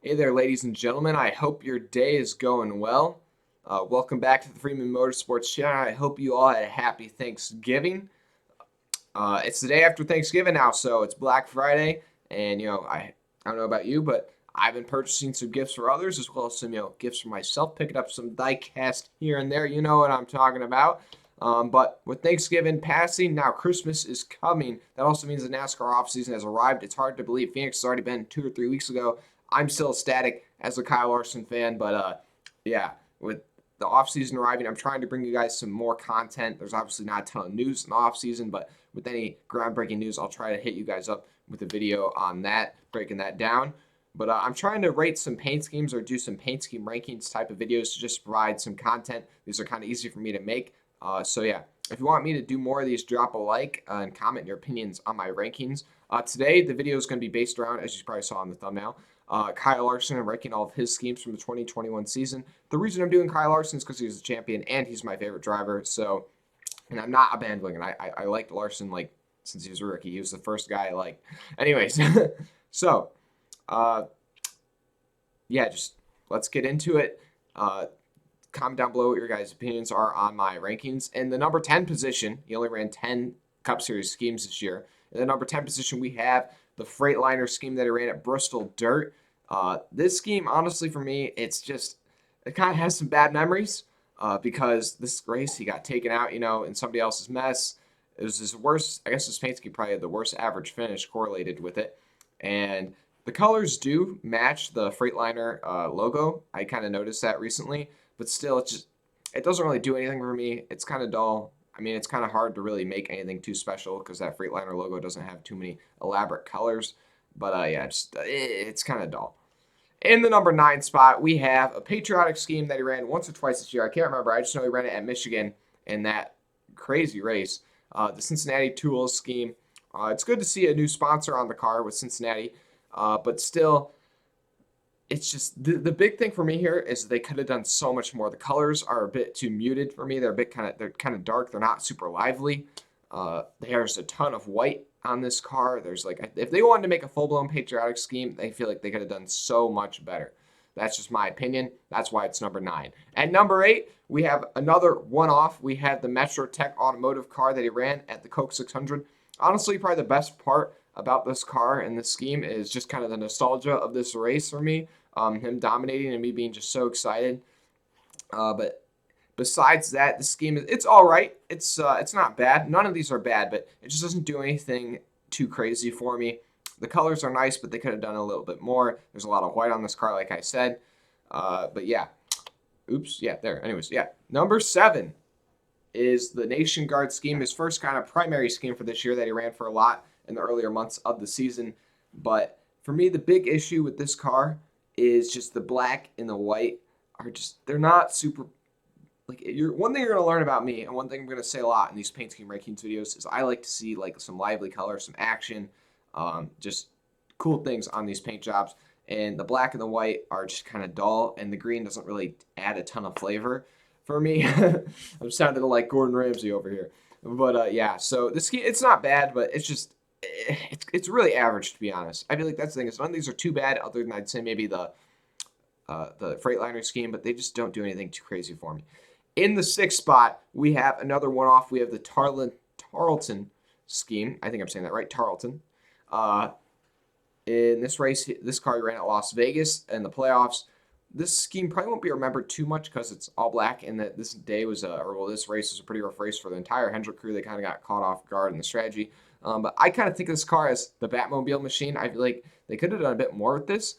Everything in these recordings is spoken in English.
Hey there, ladies and gentlemen. I hope your day is going well. Welcome back to the Freeman Motorsports channel. I hope you all had a happy Thanksgiving. It's the day after Thanksgiving now, so it's Black Friday, and I don't know about you, but I've been purchasing some gifts for others as well as some gifts for myself, picking up some die-cast here and there. You know what I'm talking about. But with Thanksgiving passing, now Christmas is coming. That also means the NASCAR offseason has arrived. It's hard to believe Phoenix has already been 2 or 3 weeks ago. I'm still ecstatic as a Kyle Larson fan, but yeah, with the offseason arriving, I'm trying to bring you guys some more content. There's obviously not a ton of news in the offseason, but with any groundbreaking news, I'll try to hit you guys up with a video on that, breaking that down. But I'm trying to rate some paint schemes or do some paint scheme rankings type of videos to just provide some content. These are kind of easy for me to make. So yeah, if you want me to do more of these, drop a like and comment your opinions on my rankings. Today, the video is going to be based around, as you probably saw in the thumbnail, Kyle Larson and ranking all of his schemes from the 2021 season. The reason I'm doing Kyle Larson is because he's a champion and he's my favorite driver. So, and I'm not a bandwagon. I liked Larson like since he was a rookie. He was the first guy I liked. Anyways, so yeah, just let's get into it. Comment down below what your guys' opinions are on my rankings. In the number 10 position, he only ran 10 Cup Series schemes this year. In the number 10 position, we have the Freightliner scheme that he ran at Bristol Dirt. This scheme, honestly, for me, it kind of has some bad memories because this race, he got taken out, in somebody else's mess. It was his worst, I guess his paint scheme probably had the worst average finish correlated with it. And the colors do match the Freightliner logo. I kind of noticed that recently, but still, it doesn't really do anything for me. It's kind of dull. I mean, it's kind of hard to really make anything too special because that Freightliner logo doesn't have too many elaborate colors. But yeah, it's kind of dull. In the number 9 spot, we have a patriotic scheme that he ran once or twice this year. I can't remember. I just know he ran it at Michigan in that crazy race. The Cincinnati Tools scheme. It's good to see a new sponsor on the car with Cincinnati, but still, it's just the big thing for me here is they could have done so much more. The colors are a bit too muted for me. They're kind of dark. They're not super lively. There's a ton of white on this car. There's like, if they wanted to make a full-blown patriotic scheme, they feel like they could have done so much better. That's just my opinion. That's why it's number 9. At number 8, we have another one-off. We have the Metro Tech automotive car that he ran at the Coke 600. Honestly, probably the best part about this car and this scheme is just kind of the nostalgia of this race for me. Him dominating and me being just so excited. But besides that, the scheme it's all right. It's not bad. None of these are bad, but it just doesn't do anything too crazy for me. The colors are nice, but they could have done a little bit more. There's a lot of white on this car, like I said. But yeah. Oops. Yeah, there. Anyways, yeah. Number 7 is the Nation Guard scheme, his first kind of primary scheme for this year that he ran for a lot in the earlier months of the season. But for me, the big issue with this car is just the black and the white are they're not super, like, one thing you're going to learn about me, and one thing I'm going to say a lot in these paint scheme rankings videos, is I like to see like some lively color, some action, just cool things on these paint jobs. And the black and the white are just kind of dull, and the green doesn't really add a ton of flavor for me. I'm sounding like Gordon Ramsay over here. But yeah, so this scheme, it's not bad, but it's really average, to be honest. I feel like that's the thing, is none of these are too bad, other than I'd say maybe the Freightliner scheme, but they just don't do anything too crazy for me. In the 6th spot, we have another one-off. We have the Tarleton scheme. I think I'm saying that right, Tarleton. In this race, this car ran at Las Vegas in the playoffs. This scheme probably won't be remembered too much because it's all black, and that this race was a pretty rough race for the entire Hendrick crew. They kind of got caught off guard in the strategy. But I kind of think of this car as the Batmobile machine. I feel like they could have done a bit more with this.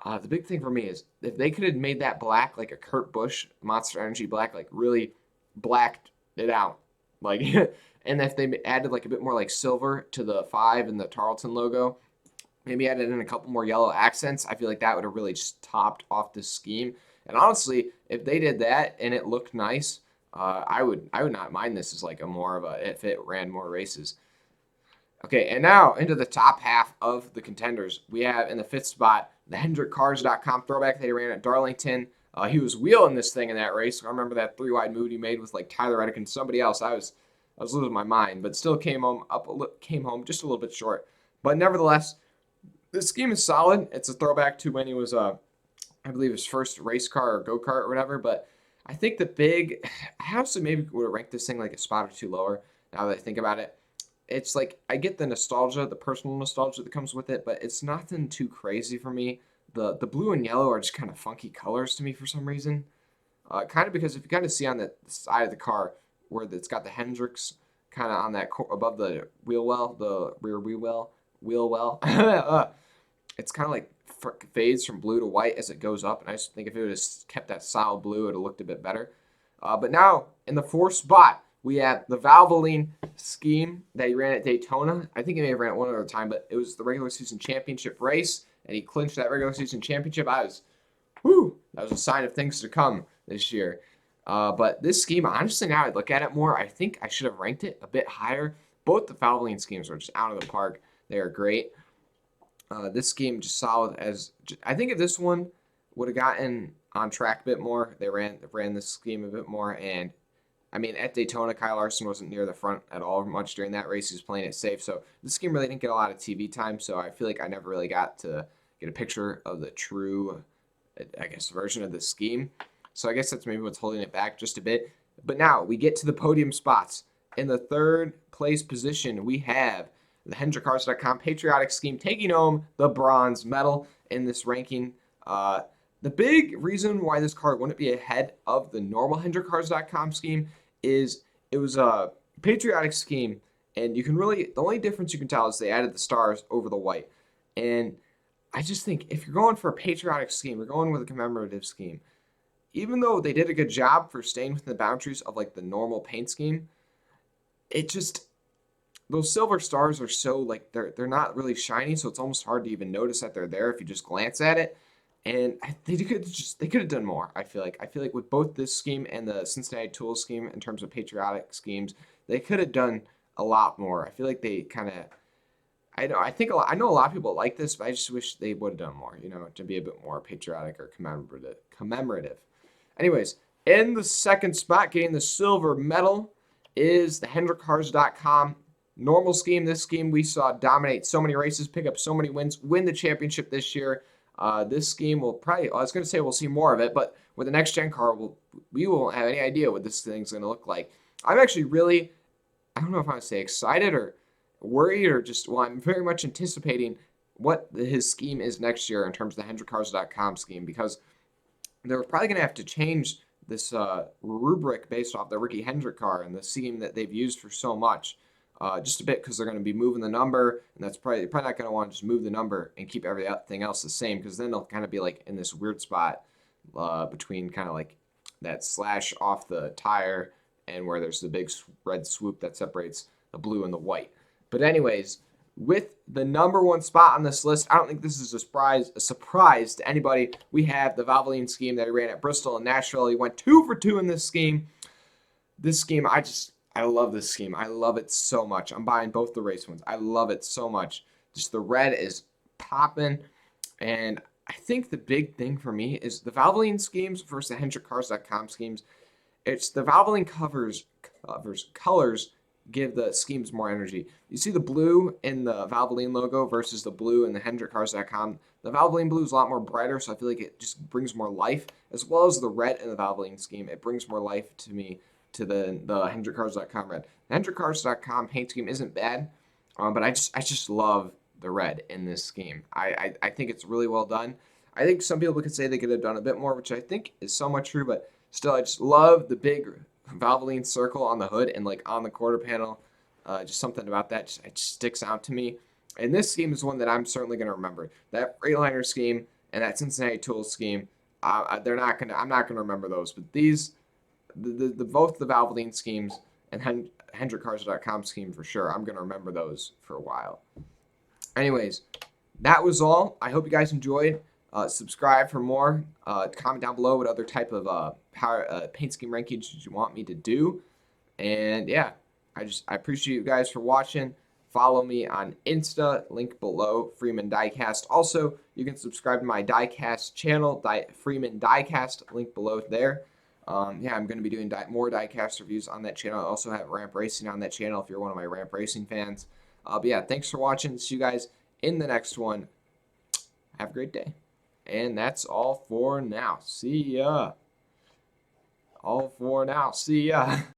The big thing for me is if they could have made that black like a Kurt Busch Monster Energy black, like really blacked it out, like, and if they added like a bit more like silver to the 5 and the Tarleton logo, maybe added in a couple more yellow accents, I feel like that would have really just topped off this scheme. And honestly, if they did that and it looked nice, I would not mind this as like if it ran more races. Okay, and now into the top half of the contenders. We have in the 5th spot the HendrickCars.com throwback that he ran at Darlington. He was wheeling this thing in that race. I remember that 3-wide move he made with like Tyler Reddick and somebody else. I was losing my mind, but still came home just a little bit short. But nevertheless, this scheme is solid. It's a throwback to when he was I believe his first race car or go-kart or whatever. But I think the big, I honestly maybe would have ranked this thing like a spot or two lower now that I think about it. It's like I get the nostalgia, the personal nostalgia that comes with it, but it's nothing too crazy for me. The blue and yellow are just kind of funky colors to me for some reason. Kind of because if you kind of see on the side of the car where it's got the Hendrix kind of on that above the wheel well, the rear wheel well, it's kind of like fades from blue to white as it goes up. And I just think if it would have kept that solid blue, it would have looked a bit better. But now in the fourth spot, we have the Valvoline scheme that he ran at Daytona. I think he may have ran it one other time, but it was the regular season championship race, and he clinched that regular season championship. That was a sign of things to come this year. But this scheme, honestly, now I look at it more, I think I should have ranked it a bit higher. Both the Valvoline schemes are just out of the park. They are great. This scheme just solid as I think if this one would have gotten on track a bit more, they ran this scheme a bit more. And I mean, at Daytona, Kyle Larson wasn't near the front at all much during that race. He was playing it safe. So this scheme really didn't get a lot of TV time. So I feel like I never really got to get a picture of the true, I guess, version of the scheme. So I guess that's maybe what's holding it back just a bit. But now we get to the podium spots. In the third place position, we have the HendrickCars.com Patriotic Scheme taking home the bronze medal in this ranking. The big reason why this car wouldn't be ahead of the normal HendrickCars.com scheme is it was a patriotic scheme, and you can really, the only difference you can tell is they added the stars over the white. And I just think if you're going for a patriotic scheme, you're going with a commemorative scheme. Even though they did a good job for staying within the boundaries of like the normal paint scheme, it just, those silver stars are so like they're not really shiny, so it's almost hard to even notice that they're there if you just glance at it. And they could have done more. I feel like with both this scheme and the Cincinnati Tool scheme in terms of patriotic schemes, they could have done a lot more. I feel like they kind of, I know a lot of people like this, but I just wish they would have done more. To be a bit more patriotic or commemorative. Anyways, in the second spot, getting the silver medal is the HendrickCars.com normal scheme. This scheme we saw dominate so many races, pick up so many wins, win the championship this year. This scheme will probably, I was going to say we'll see more of it, but with the next gen car, we won't have any idea what this thing's going to look like. I'm actually really, I don't know if I would say excited or worried or just, well, I'm very much anticipating what his scheme is next year in terms of the HendrickCars.com scheme, because they're probably going to have to change this rubric based off the Ricky Hendrick car and the scheme that they've used for so much. Just a bit because they're going to be moving the number, and that's probably not going to want to just move the number and keep everything else the same, because then they'll kind of be like in this weird spot between kind of like that slash off the tire and where there's the big red swoop that separates the blue and the white. But anyways, with the number one spot on this list, I don't think this is a surprise to anybody. We have the Valvoline scheme that he ran at Bristol and Nashville. He went 2 for 2 in this scheme. This scheme, I love this scheme. I love it so much. I'm buying both the race ones. I love it so much. Just the red is popping. And I think the big thing for me is the Valvoline schemes versus the HendrickCars.com schemes. It's the Valvoline colors give the schemes more energy. You see the blue in the Valvoline logo versus the blue in the HendrickCars.com. The Valvoline blue is a lot more brighter, so I feel like it just brings more life, as well as the red in the Valvoline scheme. It brings more life to me to the HendrickCars.com red. The HendrickCars.com paint scheme isn't bad, but I just love the red in this scheme. I think it's really well done. I think some people could say they could have done a bit more, which I think is somewhat true, but still, I just love the big Valvoline circle on the hood and like on the quarter panel. Just something about that it just sticks out to me. And this scheme is one that I'm certainly going to remember. That Freightliner scheme and that Cincinnati Tools scheme, I'm not gonna remember those. But these, both the Valvoline schemes and HendrickCars.com scheme for sure, I'm gonna remember those for a while. Anyways, that was all. I hope you guys enjoyed. Subscribe for more. Comment down below what other type of paint scheme rankings you want me to do. And yeah, I appreciate you guys for watching. Follow me on Insta, link below, Freeman Diecast. Also, you can subscribe to my Diecast channel, Freeman Diecast, link below there. Yeah, I'm going to be doing more diecast reviews on that channel. I also have ramp racing on that channel if you're one of my ramp racing fans. But yeah, thanks for watching. See you guys in the next one. Have a great day. And that's all for now. See ya. All for now. See ya.